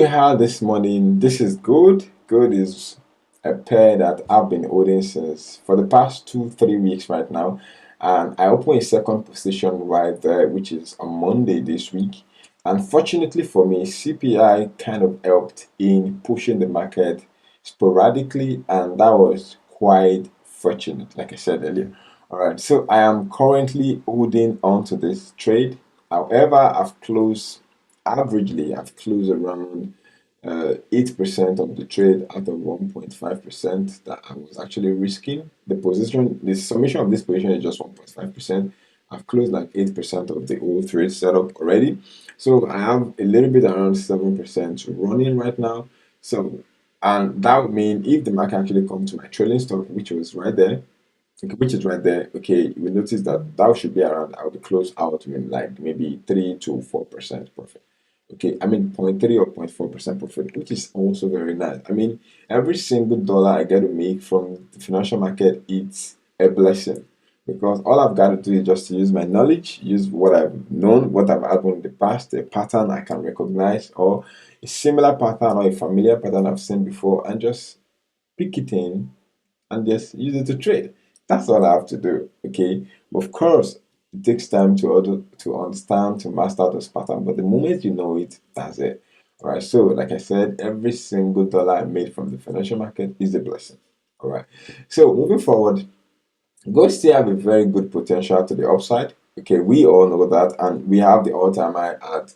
we have this morning, this is good. Good is a pair that I've been holding since for the past 2, 3 weeks right now. And I opened a second position right there, which is on Monday this week. Unfortunately for me, CPI kind of helped in pushing the market sporadically, and that was quite fortunate, like I said earlier. All right, so I am currently holding on to this trade. However, I've closed around 8% of the trade out of 1.5% that I was actually risking. The summation of this position is just 1.5%. I've closed like 8% of the whole trade setup already. So I have a little bit around 7% running right now. So, and that would mean if the market actually comes to my trailing stop, which is right there, okay, you will notice that that should be around, I will be close out with like maybe 3 to 4% profit. Okay, I mean 0.3 or 0.4% profit, which is also very nice. I mean, every single dollar I get to make from the financial market, it's a blessing because all I've got to do is just to use my knowledge, use what I've known, what I've had in the past, a pattern I can recognize, or a similar pattern or a familiar pattern I've seen before, and just pick it in and just use it to trade. That's all I have to do. Okay. Of course, it takes time to understand, to master this pattern, but the moment you know it, that's it. All right. So, like I said, every single dollar I made from the financial market is a blessing. All right. So, moving forward, gold still have a very good potential to the upside. Okay, we all know that, and we have the all-time high at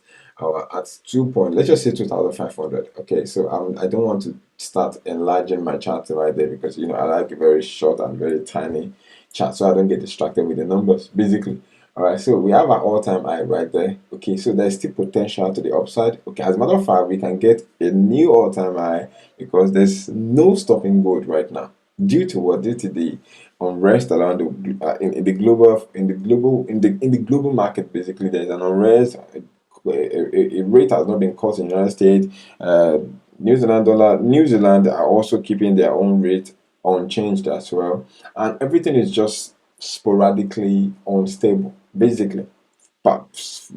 2 point. Let's just say 2,500. Okay, so I don't want to start enlarging my chart right there because I like a very short and very tiny chart, so I don't get distracted with the numbers. Basically, all right. So we have our all-time high right there. Okay, so there's still potential to the upside. Okay, as a matter of fact, we can get a new all-time high because there's no stopping gold right now due to what? Due to the unrest around in the global market. Basically, there's an unrest. A rate has not been cut in the United States. New Zealand are also keeping their own rate unchanged as well, and everything is just sporadically unstable. Basically, perhaps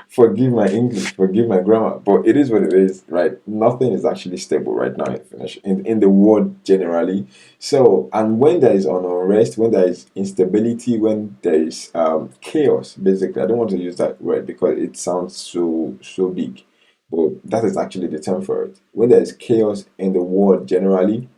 forgive my English, forgive my grammar, but it is what it is, right? Nothing is actually stable right now in the world generally. So, and when there is an unrest, when there is instability, when there is chaos, basically, I don't want to use that word because it sounds so big, but that is actually the term for it. When there is chaos in the world generally,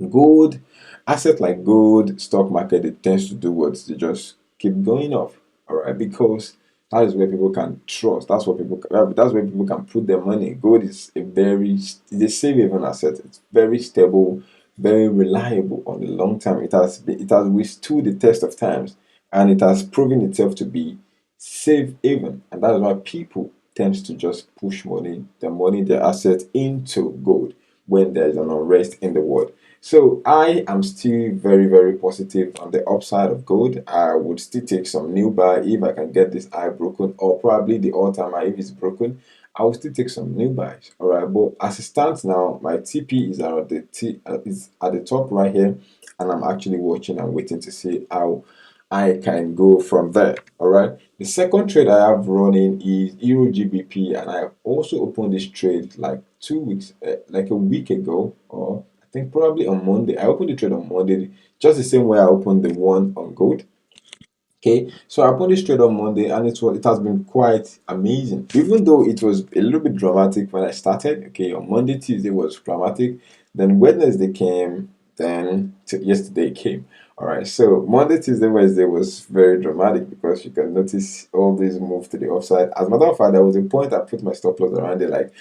gold, asset like gold, stock market, it tends to do what? They just keep going up, all right? Because that is where people can trust. That's where people can put their money. Gold is it's a safe haven asset. It's very stable, very reliable on the long term. It has withstood the test of times, and it has proven itself to be safe haven, and that is why people tends to just push their assets into gold when there is an unrest in the world. So I am still very, very positive on the upside of gold. I would still take some new buy if I can get this high broken, or probably the all-time high if it's broken. I will still take some new buys. All right, but as it stands now, my TP is at the top right here, and I'm actually watching and waiting to see how I can go from there. All right. The second trade I have running is Euro GBP, and I also opened this trade like 2 weeks, like a week ago, or I think probably on Monday. I opened the trade on Monday, just the same way I opened the one on gold. Okay, so I opened this trade on Monday, and it has been quite amazing. Even though it was a little bit dramatic when I started. Okay, on Monday, Tuesday was dramatic. Then Wednesday came. Then yesterday came. All right, so Monday, Tuesday, Wednesday was very dramatic because you can notice all these move to the upside. As a matter of fact, there was a point I put my stop loss around it, like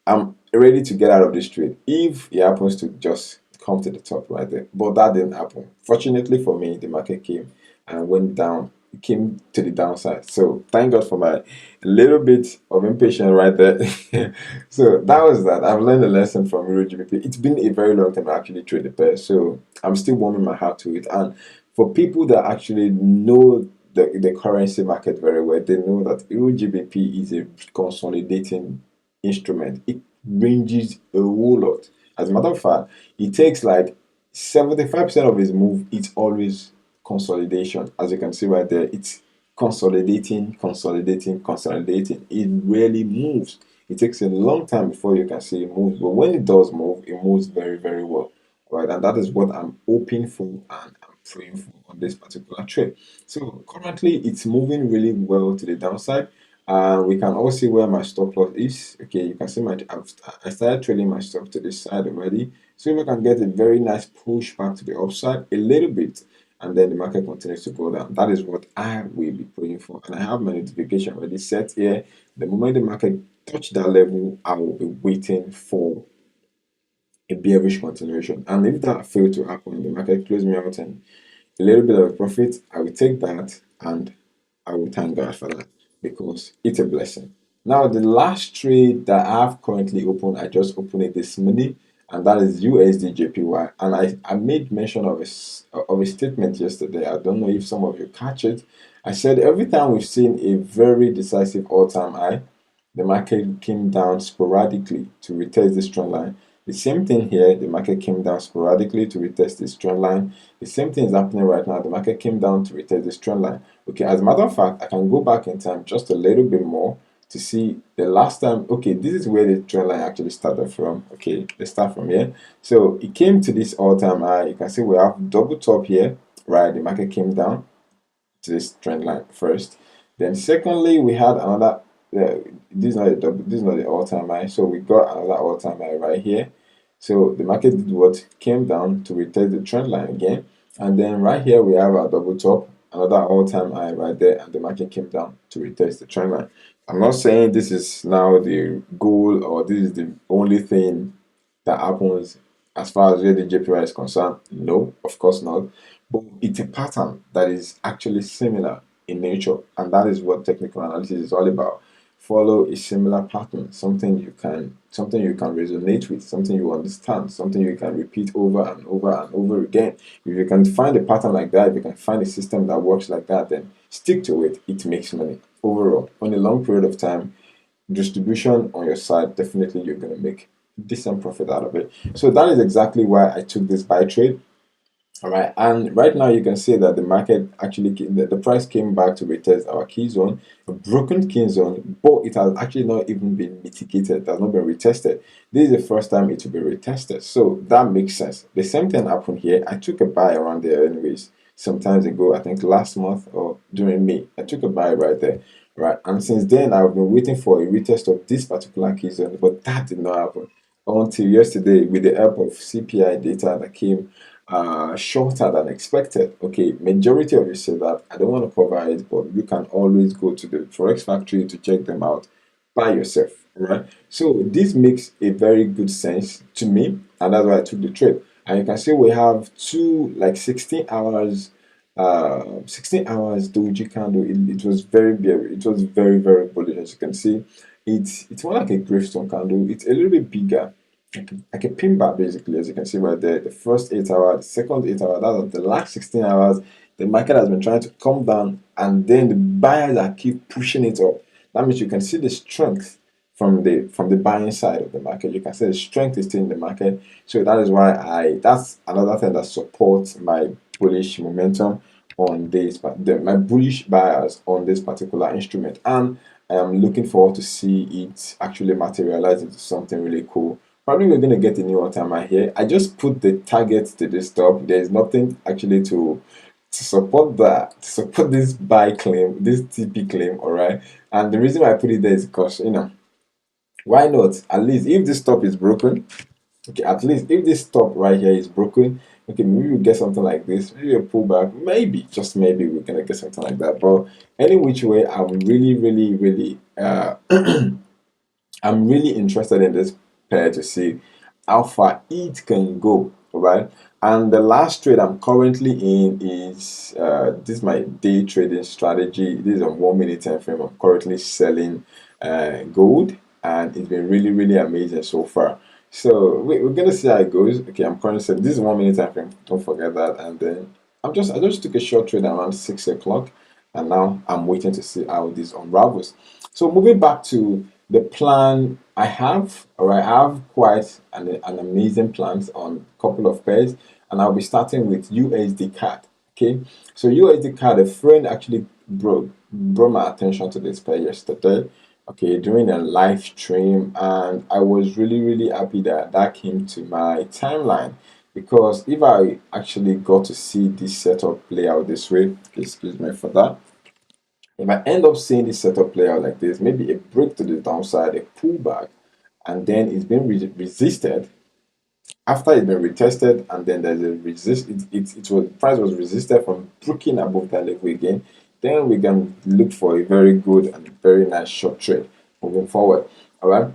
I'm ready to get out of this trade if it happens to just come to the top right there. But that didn't happen. Fortunately for me, the market came and went down. It came to the downside. So thank God for my little bit of impatience right there. So that was that. I've learned a lesson from Euro GBP. It's been a very long time I actually trade the pair, so I'm still warming my heart to it. And for people that actually know the currency market very well, they know that Euro GBP is a consolidating instrument. It ranges a whole lot. As a matter of fact, it takes like 75% of his move, it's always consolidation. As you can see right there, it's consolidating, consolidating, consolidating. It rarely moves. It takes a long time before you can see it move, but when it does move, it moves very, very well, right? And that is what I'm hoping for and I'm praying for on this particular trade. So currently, it's moving really well to the downside. We can all see where my stop loss is. Okay, you can see I started trading my stop to this side already. So if I can get a very nice push back to the upside a little bit, and then the market continues to go down, that is what I will be praying for. And I have my notification already set here. The moment the market touch that level, I will be waiting for a bearish continuation. And if that failed to happen, the market closed me out and a little bit of a profit, I will take that and I will thank God for that because it's a blessing. Now, the last trade that I have currently opened, I just opened it this morning, and that is USD JPY. And I made mention of of a statement yesterday. I don't know if some of you catch it. I said every time we've seen a very decisive all-time high, the market came down sporadically to retest this trend line. The same thing here, the market came down sporadically to retest this trend line. The same thing is happening right now. The market came down to retest this trend line. Okay, as a matter of fact, I can go back in time just a little bit more to see the last time. Okay, this is where the trend line actually started from. Okay, let's start from here. So it came to this all-time high. You can see we have double top here, right? The market came down to this trend line first. Then secondly, we had another. This is not a double. This is not the all-time high. So we got another all-time high right here. So the market did what? Came down to retest the trend line again. And then right here we have our double top, another all-time high right there, and the market came down to retest the trend line. I'm not saying this is now the goal or this is the only thing that happens as far as where the JPY is concerned. No, of course not. But it's a pattern that is actually similar in nature, and that is what technical analysis is all about. Follow a similar pattern, something you can resonate with, something you understand, something you can repeat over and over and over again. If you can find a pattern like that, if you can find a system that works like that, then stick to it. It makes money overall on a long period of time. Distribution on your side, definitely you're going to make decent profit out of it. So that is exactly why I took this buy trade. All right, and right now you can see that the market actually the price came back to retest our key zone, a broken key zone, but it has actually not even been mitigated, it has not been retested. This is the first time it will be retested, so that makes sense. The same thing happened here. I took a buy around there anyways, sometimes ago, I think last month or during May. I took a buy right there, right? And since then I've been waiting for a retest of this particular key zone, but that did not happen until yesterday with the help of CPI data that came shorter than expected. Okay, majority of you say that I don't want to cover it, but you can always go to the Forex factory to check them out by yourself, right? So this makes a very good sense to me, and that's why I took the trade. And you can see we have two like 16 hours 16 hours doji candle. It was very bearish. It was very, very bullish. As you can see, it's more like a gravestone candle. It's a little bit bigger, like a pin bar basically, as you can see right there. The first 8 hours, the second 8 hours, that's the last 16 hours. The market has been trying to come down, and then the buyers are keep pushing it up. That means you can see the strength from the buying side of the market. You can see the strength is still in the market. So that is why that's another thing that supports my bullish momentum on this, but my bullish buyers on this particular instrument. And I am looking forward to see it actually materialize into something really cool. Probably we're going to get a new all-time high here. I just put the target to this top. There is nothing actually to support that, to support this buy claim, this TP claim, all right? And the reason why I put it there is because, why not? At least if this top is broken, okay, at least if this top right here is broken, okay, maybe we get something like this, maybe a pullback, maybe, just maybe we're gonna get something like that. But any which way, I'm really, really, really I'm really interested in this pair to see how far it can go. All right. And the last trade I'm currently in is this is my day trading strategy. This is a 1 minute time frame. I'm currently selling gold, and it's been really, really amazing so far. So we're gonna see how it goes. Okay, I'm currently selling. This is 1 minute time frame. Don't forget that. And then I just took a short trade around 6 o'clock, and now I'm waiting to see how this unravels. So moving back to the plan I have, or I have quite an amazing plans on a couple of pairs, and I'll be starting with USD CAD. Okay, so USD CAD, a friend actually brought my attention to this pair yesterday. okay, during a live stream, and I was really happy that that came to my timeline, because if I actually got to see this setup play out this way, excuse me for that, if I end up seeing this setup play out like this, maybe a break to the downside, a pullback, and then it's been resisted, after it's been retested, and then there's a resist, it was, price was resisted from breaking above that level again, then we can look for a very good and very nice short trade moving forward. All right,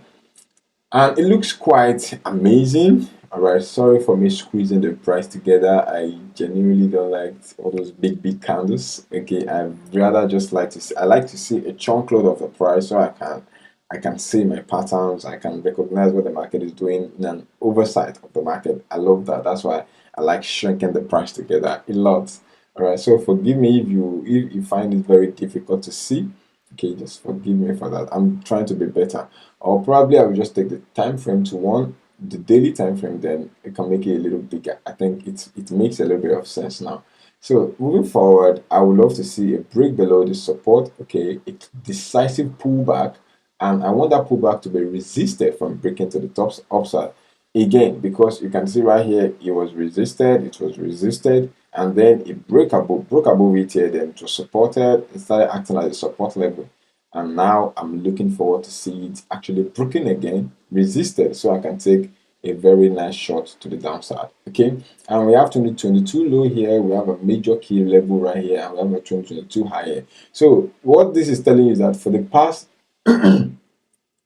and it looks quite amazing. All right, sorry for me squeezing the price together. I genuinely don't like all those big candles. Okay, I rather just like to see, I like to see a chunk load of the price, so I can see my patterns. I can recognize what the market is doing in an oversight of the market. I love that. That's why I like shrinking the price together a lot. All right, so forgive me if you find it very difficult to see. Okay, just forgive me for that. I'm trying to be better. Or probably I will just take the time frame to one, the daily time frame, then it can make it a little bigger. I think it makes a little bit of sense now. So moving forward, I would love to see a break below the support, okay, a decisive pullback, and I want that pullback to be resisted from breaking to the top upside again, because you can see right here it was resisted, and then it broke above it here, then it was supported, it started acting as a support level, and now I'm looking forward to see it actually broken again, resisted, so I can take a very nice shot to the downside. Okay, and we have 2022 low here, we have a major key level right here, and we have a 2022 high here. So what this is telling you is that for the past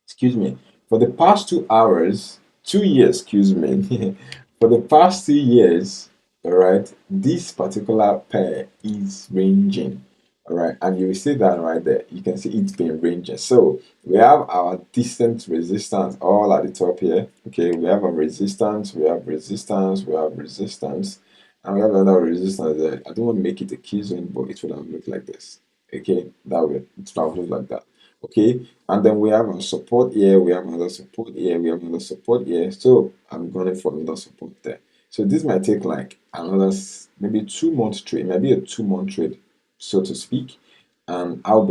excuse me, for the past 2 hours, 2 years, excuse me, for the past 2 years, all right, this particular pair is ranging, all right, and you will see that right there. You can see it's been ranging. So we have our decent resistance all at the top here. Okay, we have a resistance, we have resistance, we have resistance, and we have another resistance there. I don't want to make it a key zone, but it will have looked like this. Okay, that way it will have looked like that. Okay, and then we have a support here, we have another support here, we have another support here. So I'm going for another support there. So this might take like another maybe 2 month trade, maybe a 2 month trade, so to speak. And I'll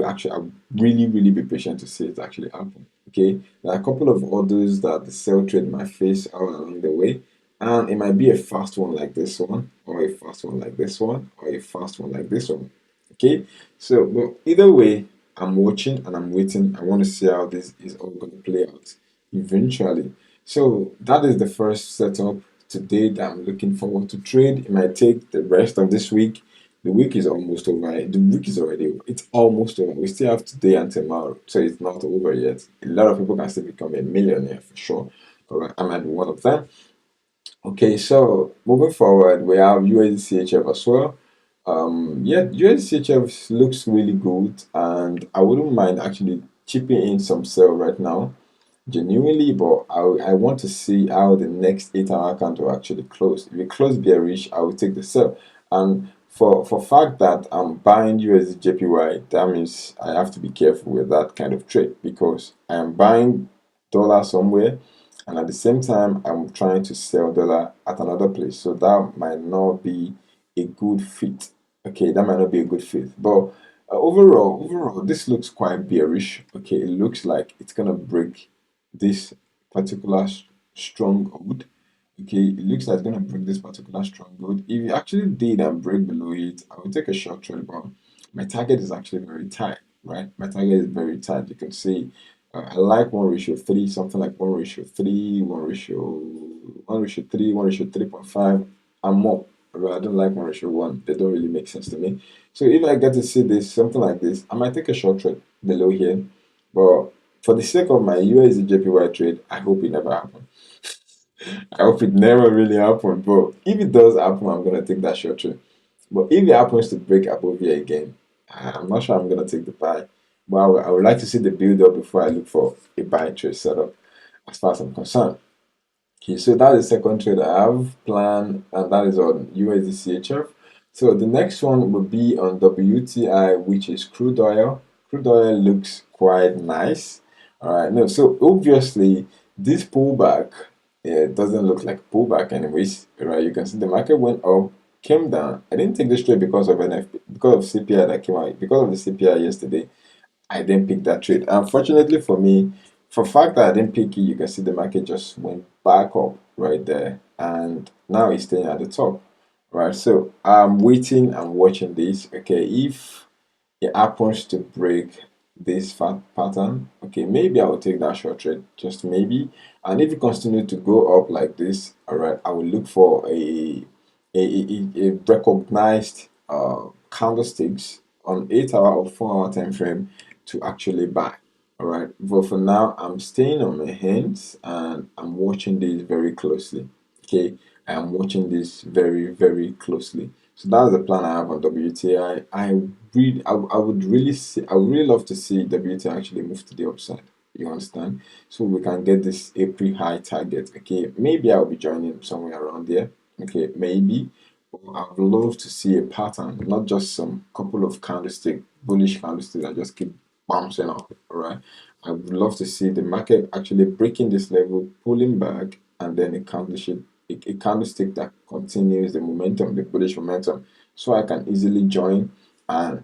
really be patient to see it actually happen. Okay, there are a couple of others that the sell trade might face out along the way, and it might be a fast one like this one, or a fast one like this one, or a fast one like this one. Okay, so but either way, I'm watching and I'm waiting. I want to see how this is all going to play out eventually. So that is the first setup today that I'm looking forward to trade. It might take the rest of this week. The week is almost over. The week is already over. It's almost over. We still have today and tomorrow, so it's not over yet. A lot of people can still become a millionaire for sure. All right, I might be one of them. Okay, so moving forward, we have USDCHF as well. Yeah, USDCHF looks really good, and I wouldn't mind actually chipping in some sell right now, genuinely, but I want to see how the next 8 hour candle actually close. If it close bearish, I will take the sell. And for fact that I'm buying USD JPY, that means I have to be careful with that kind of trade, because I am buying dollar somewhere, and at the same time I'm trying to sell dollar at another place. So that might not be a good fit. Okay, that might not be a good fit. But overall, this looks quite bearish. Okay, it looks like it's gonna break this particular stronghold. Okay, it looks like it's gonna break this particular stronghold. If it actually did and break below it, I will take a short trade, but my target is actually very tight, right? My target is very tight. You can see I like 1:3, something like 1:3, 1:3, 1:3.5, and more. But I don't like 1:1. They don't really make sense to me. So if I get to see this, something like this, I might take a short trade below here. But for the sake of my USD JPY trade, I hope it never happens. I hope it never really happens. But if it does happen, I'm gonna take that short trade. But if it happens to break above here again, I'm not sure I'm gonna take the buy. But I would like to see the build up before I look for a buy trade setup, as far as I'm concerned. Okay, so that is the second trade I have planned, and that is on USDCHF. So the next one will be on WTI, which is crude oil. Crude oil looks quite nice. All right, no, so obviously this pullback, doesn't look like pullback anyways. Right, you can see the market went up, came down. I didn't take this trade because of NFP, because of CPI that came out, because of the CPI yesterday. I didn't pick that trade. Unfortunately for me, for fact that I didn't pick it, you can see the market just went back up right there, and now it's staying at the top. Right, so I'm waiting and watching this. Okay, if it happens to break this fat pattern, okay, maybe I will take that short trade, just maybe. And if it continues to go up like this, all right, I will look for a recognized candlesticks on 8 hour or 4 hour time frame to actually buy. All right, but for now, I'm staying on my hands and I'm watching this very closely. Okay, I am watching this very, very closely. So that's the plan I have on WTI. I would really see, I would really love to see WTI actually move to the upside. You understand? So we can get this April high target. Okay, maybe I'll be joining somewhere around there. Okay, maybe. But I would love to see a pattern, not just some couple of bullish candlesticks that just keep bouncing up. All right. I would love to see the market actually breaking this level, pulling back, and then a candlestick that continues the momentum, the bullish momentum, so I can easily join and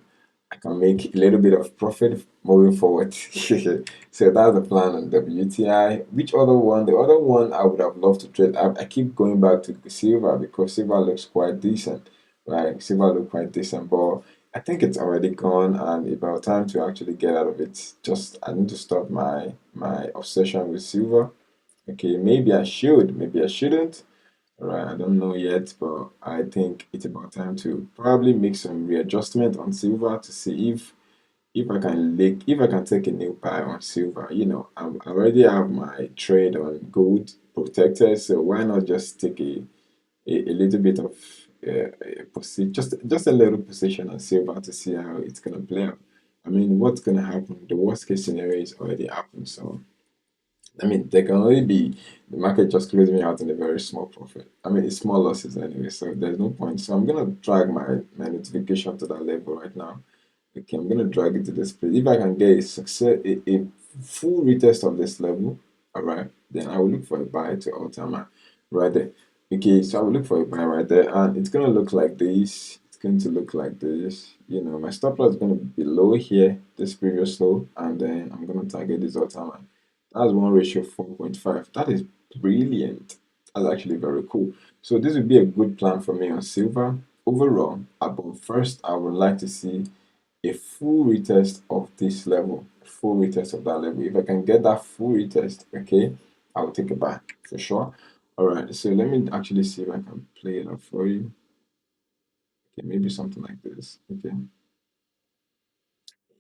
I can make a little bit of profit moving forward. So that's the plan on WTI. Which other one? The other one I would have loved to trade. I keep going back to silver because silver looks quite decent, right? Silver looks quite decent, but I think it's already gone and about time to actually get out of it. Just I need to stop my obsession with silver. Okay, maybe I should, maybe I shouldn't. Right, I don't know yet, but I think it's about time to probably make some readjustment on silver to see if I can take a new buy on silver. I already have my trade on gold protected, so why not just take a little bit of just a little position on silver to see how it's gonna play out. I mean, what's gonna happen? The worst case scenario is already happened, so I mean, there can only be the market just closing me out in a very small profit. I mean, it's small losses anyway, so there's no point. So I'm gonna drag my notification to that level right now. Okay, I'm gonna drag it to this place. If I can get a full retest of this level, all right, then I will look for a buy to all time right there. Okay, so I will look for a buy right there, and it's gonna look like this. It's going to look like this. My stop loss is gonna be below here, this previous low, and then I'm gonna target this all time. That's one ratio 4.5. That is brilliant. That's actually very cool. So this would be a good plan for me on silver. Overall, but first I would like to see a full retest of this level, a full retest of that level. If I can get that full retest, okay, I will take it back for sure. All right, so let me actually see if I can play it up for you. Okay, maybe something like this. Okay.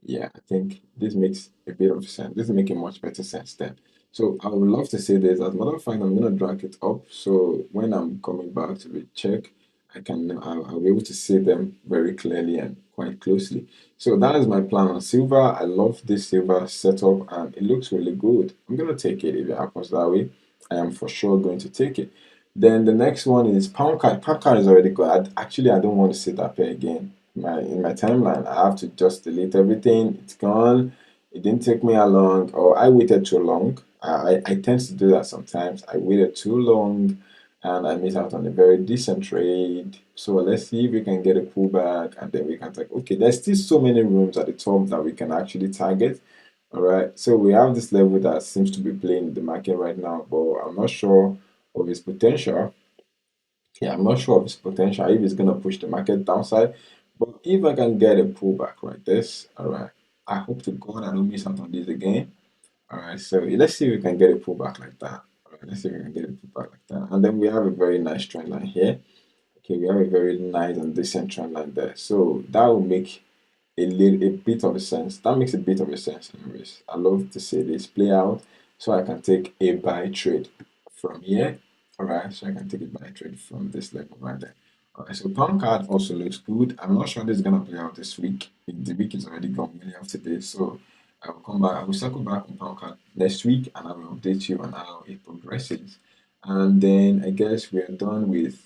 Yeah, I think this makes a bit of sense. This is making much better sense then. So I would love to say this. As a matter of fact, I'm gonna drag it up. So when I'm coming back to the check, I'll be able to see them very clearly and quite closely. So that is my plan on silver. I love this silver setup and it looks really good. I'm gonna take it if it happens that way. I am for sure going to take it. Then the next one is pound card. Pound card is already good. Actually, I don't want to see that pair again. In my timeline, I have to just delete everything. It's gone. It didn't take me a long, or I waited too long. I tend to do that sometimes. I waited too long, and I missed out on a very decent trade. So let's see if we can get a pullback, and then we can take. Okay, there's still so many rooms at the top that we can actually target. All right, so we have this level that seems to be playing in the market right now, but I'm not sure of its potential. Yeah, I'm not sure of its potential, if it's gonna push the market downside. But if I can get a pullback like this, all right, I hope to God I don't miss out on this again. All right, so let's see if we can get a pullback like that. All right, let's see if we can get a pullback like that. And then we have a very nice trend line here. Okay, we have a very nice and decent trend line there. So that will make a bit of a sense. That makes a bit of a sense, anyways. I love to see this play out so I can take a buy trade from here. All right, so I can take a buy trade from this level right there. All right, so pound card also looks good. I'm not sure this is gonna play out this week. The week is already gone really after this, so I will come back. I will circle back on pound card next week, and I will update you on how it progresses. And then I guess we're done with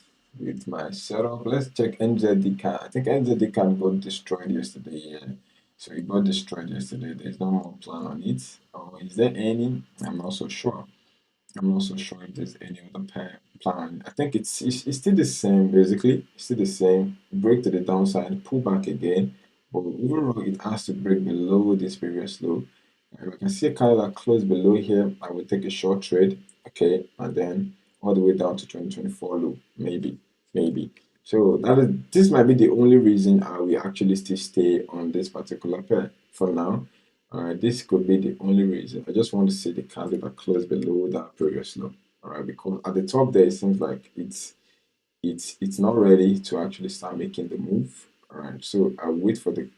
my setup. Let's check NZD can. I think NZD can got destroyed yesterday. Yeah. So it got destroyed yesterday. There's no more plan on it. Or is there any? I'm not so sure. I'm not so sure if there's any other plan. I think it's still the same basically. It's still the same. Break to the downside, pull back again. but overall it has to break below this previous low. And I can see a candle that closed below here. I will take a short trade, okay, and then all the way down to 2024 low, maybe. So this might be the only reason I will actually still stay on this particular pair for now. All right, this could be the only reason. I just want to see the candle that closed below that previous low. All right, because at the top there it seems like it's not ready to actually start making the move. All right, so I'll wait for the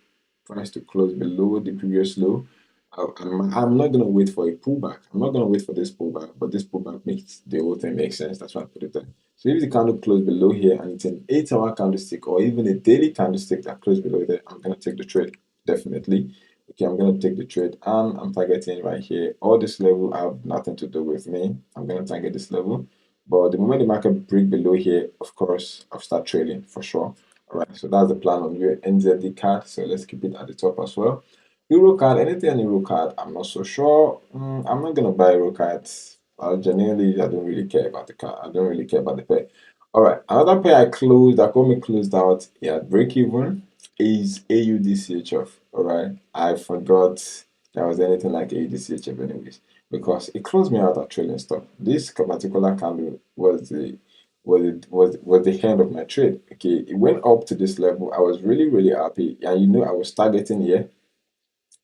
price to close below the previous low. I'm not gonna wait for a pullback. I'm not gonna wait for this pullback, but this pullback makes the whole thing make sense. That's why I put it there. So if the candle closed below here and it's an 8-hour candlestick or even a daily candlestick that closed below there, I'm gonna take the trade definitely. Okay, I'm gonna take the trade and I'm targeting right here. All this level have nothing to do with me. I'm gonna target this level. But the moment the market break below here, of course, I'll start trading for sure. All right, so that's the plan on your NZD card. So let's keep it at the top as well. Euro card, anything on Euro card, I'm not so sure. I'm not gonna buy Euro cards. Genuinely, I don't really care about the card. I don't really care about the pair. All right, another pair that got me closed out at break even is AUDCHF. All right, I forgot there was anything like AUDCHF anyways because it closed me out at trailing stop. This particular candle was the end of my trade. Okay, it went up to this level. I was really happy, and I was targeting here,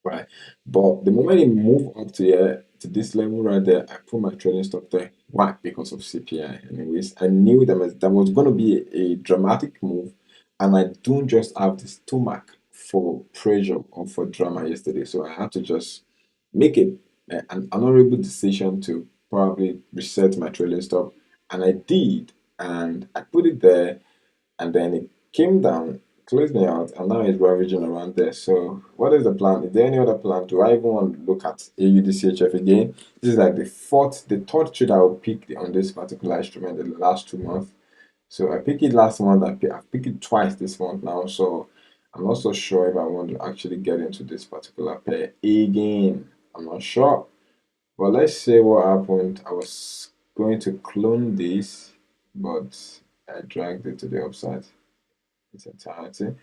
right? But the moment it moved up to here to this level right there, I put my trading stop there. Why? Because of CPI. Anyways, I knew that was going to be a dramatic move, and I don't just have the stomach for pressure or for drama yesterday, so I had to just make it an honorable decision to probably reset my trading stop, and I did, and I put it there and then it came down, closed me out, and now it's ravaging around there. So, what is the plan? Is there any other plan? Do I even want to look at AUDCHF again? This is like the third trade I will pick on this particular instrument in the last 2 months. So, I picked it last month, I picked it twice this month now. So, I'm not so sure if I want to actually get into this particular pair again. I'm not sure. But let's say what happened. I was going to clone this, but I dragged it to the upside its entirety.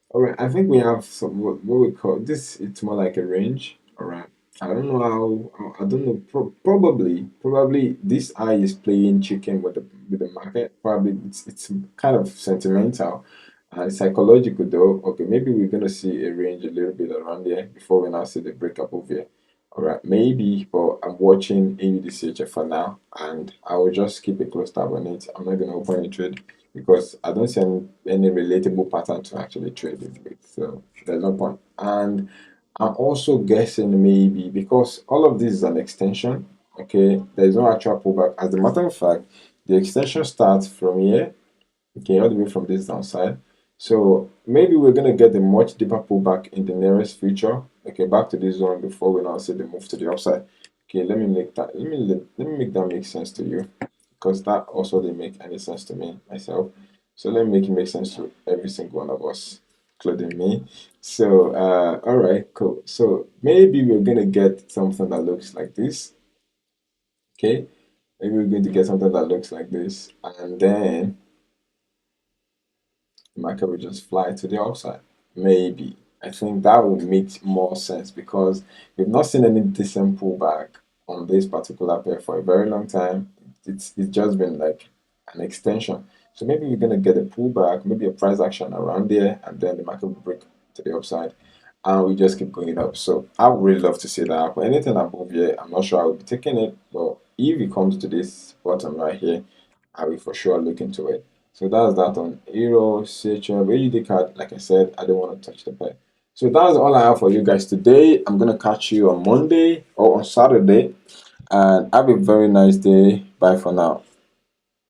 All right, I think we have some what we call this. It's more like a range. All right, I don't know I don't know. Probably this eye is playing chicken with the market. Probably it's kind of sentimental and psychological though. Okay, maybe we're gonna see a range a little bit around there before we now see the breakup over here. All right, maybe, but I'm watching AUDCHF for now, and I will just keep a close tab on it. I'm not gonna open any trade because I don't see any relatable pattern to actually trade it with. So there's no point. And I'm also guessing maybe because all of this is an extension, okay, there's no actual pullback. As a matter of fact, the extension starts from here, okay, all the way from this downside. So maybe we're gonna get a much deeper pullback in the nearest future. Okay, back to this zone before we now see the move to the upside. Okay, let me make that make sense to you because that also didn't make any sense to me myself. So let me make it make sense to every single one of us, including me. So all right, cool. So maybe we're gonna get something that looks like this. Okay, maybe we're going to get something that looks like this, and then the market will just fly to the upside. Maybe. I think that would make more sense because we've not seen any decent pullback on this particular pair for a very long time. It's just been like an extension. So maybe we're gonna get a pullback, maybe a price action around there, and then the market will break to the upside and we just keep going up. So I would really love to see that happen. Anything above here, I'm not sure I will be taking it, but if it comes to this bottom right here, I will for sure look into it. So that's that on Euro, CHF, AUD card. Like I said, I don't want to touch the pair. So that's all I have for you guys today. I'm gonna catch you on Monday or on Saturday, and have a very nice day. Bye for now.